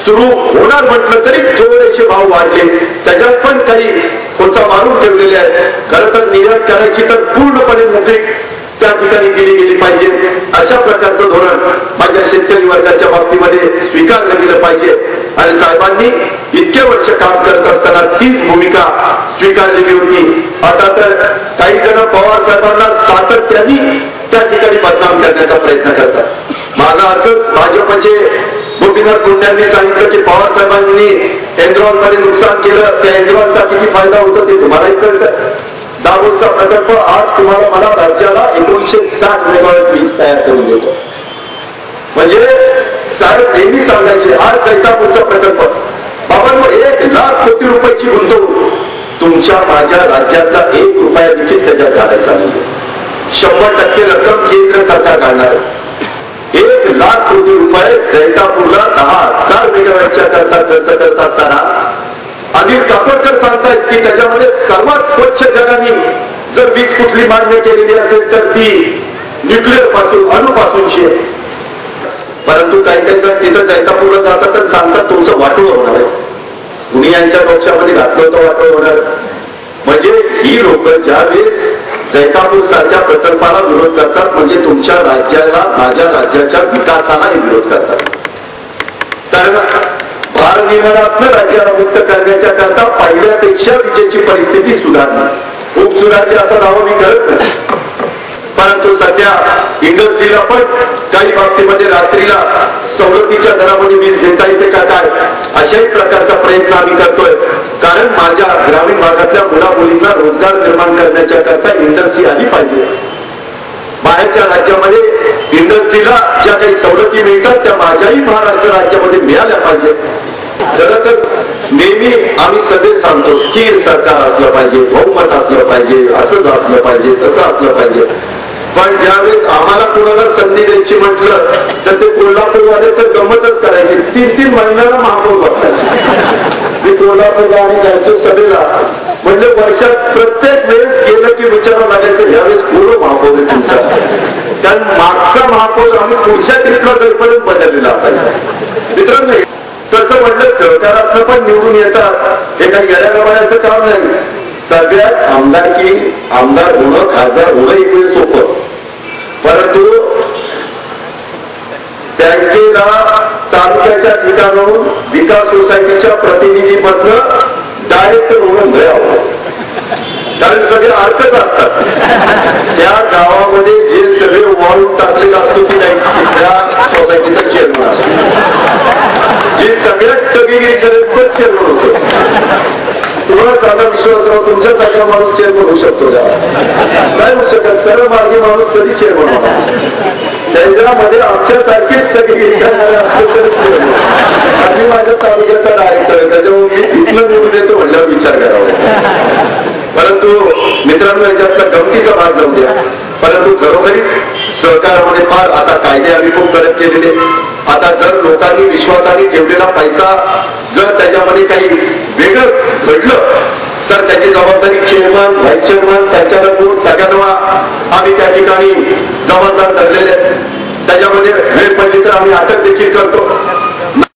सुरू होणार म्हटलं तरी थोडेसे भाव वाढले, त्याच्यात पण काही कोणता मारून ठेवलेले आहेत. खरं तर निर्यात करायची तर पूर्णपणे मोकळी त्या ठिकाणी दिली गेली पाहिजे. अशा प्रकारचं धोरण माझ्या शेतकरी वर्गाच्या बाबतीमध्ये स्वीकारलं गेलं पाहिजे. आणि साहेबांनी इतके वर्ष काम करत असताना तीच भूमिका स्वीकारलेली होती. आता तर काही जण पवार साहेबांना सातत्याने त्या ठिकाणी बदनाम करण्याचा प्रयत्न करतात. माझं असंच भाजपचे गोपीनाथ मुंडेंनी सांगितलं की पवार साहेबांनी एनरॉन मध्ये नुकसान केलं, त्या एनरॉनचा किती फायदा होतो ते तुम्हालाही कळतं. दाभोळचा प्रकल्प आज तुम्हाला मला राज्याला 1960 मेगावॅट वीज तयार करून देतो. म्हणजे साहेब नेहमी सांगायचे आज जैतापूरचा प्रकल्प बाबांनो 1,00,000 कोटी रुपयाची गुंतवणूक, तुमच्या माझ्या राज्याचा 1 रुपया देखील त्याच्यात घालायचा नाही. 100% रक्कम केंद्र सरकार घालणार. 1,00,000 कोटी रुपये जैतापूरला 10,000 मेगावॅटच्या करता खर्च करत असताना अनिल काकोडकर सांगतायत की त्याच्यामध्ये सर्वात स्वच्छ जगाने जर वीज कुठली मान्य केलेली असेल तर ती न्यूक्लिअर पासून अणुपासूनची आहे. परंतु काही काही जण तिथं जैतापूरला जातात तर सांगतात तुमचं वाटोळ होणार आहे. कुणी यांच्या डोक्यामध्ये घातलं होतं वाटोळ होणार. म्हणजे ही लोक ज्यावेळेस जैतापूर सारख्या प्रकल्पाला विरोध करतात म्हणजे तुमच्या राज्याला माझ्या राज्याच्या विकासालाही विरोध करतात. कारण भारनियमनातनं राज्याला मुक्त करण्याच्या करता पहिल्यापेक्षा विजेची परिस्थिती सुधारणार, खूप सुधारली असं नाव मी करत नाही. परंतु सध्या इंडस्ट्रीला पण काही बाबतीमध्ये रात्रीला सवलतीच्या दरामध्ये वीज देता येते का काय अशाही प्रकारचा प्रयत्न आम्ही करतोय. कारण माझ्या ग्रामीण भागातल्या मुला मुलींना रोजगार निर्माण करण्याच्या करता इंडस्ट्री आली पाहिजे. बाहेरच्या राज्यामध्ये इंडस्ट्रीला ज्या काही सवलती मिळतात त्या माझ्याही महाराष्ट्र राज्यामध्ये मिळाल्या पाहिजे. खरं तर नेहमी आम्ही सगळे सांगतो स्थिर सरकार असलं पाहिजे, बहुमत असलं पाहिजे, असंच असलं पाहिजे, तसं असलं पाहिजे. पण ज्यावेळेस आम्हाला कुणाला संधी द्यायची म्हटलं तर ते कोल्हापूरवाले तर गमतच करायचे. 3-3 महिन्याला महापौर बदलायचे. मी कोल्हापूरला आणि जायचो सभेला, म्हणजे वर्षात प्रत्येक वेळेस गेलं की विचारावं लागायचं यावेळेस कोण महापौर आहे तुमचा. कारण मागचा महापौर आम्ही पुढच्या ट्रिपला जाईपर्यंत बदललेला असायचा. मित्रांनो तसं म्हटलं सहकारातनं पण निवडून येतात, हे काही गेल्या गमाण्याचं काम नाही. सगळ्यात आमदार होणं खासदार होणं एक वेळ सोपं, परंतु बँकेला तालुक्याच्या ठिकाणाहून विकास सोसायटीच्या प्रतिनिधीमधनं डायरेक्ट होणं लय आवडतं. कारण सगळे अर्कच असतात. त्या गावामध्ये जे सगळे वाळून टाकलेलं असतो की नाही त्या सोसायटीचा चेअरमन असतो. जे सगळ्यात टगेगिरी करेल पण चेअरमन होतो. तुम्हाला चांगला विश्वासराव तुमच्या जागा माणूस चेअरमन होऊ शकतो का? नाही होऊ शकत. सरळ मार्गी माणूस कधी चेअरमन होणार. त्याच्यामध्ये आमच्यासारखीच टगेगिरी करणारे असतो तरी चेअरमन. आम्ही माझ्या तालुक्याचा डायरेक्टर आहे, त्याच्यामुळे मी तिथलं निवडून देतो म्हणल्यावर विचार करावा. परंतु मित्रांनो याच्यातला गमतीचा भाग जाऊ द्या. परंतु खरोखरीच सहकारामध्ये फार आता कायदे आम्ही खूप कडक केलेले. आता जर लोकांनी विश्वासाने ठेवलेला पैसा जर त्याच्यामध्ये काही वेगळं घडलं तर त्याची जबाबदारी चेअरमन, व्हाईस चेअरमन, संचालक बोर्ड सगळ्यांना आम्ही त्या ठिकाणी जबाबदार धरलेले. त्याच्यामध्ये वेळ पडली तर आम्ही अटक देखील करतो.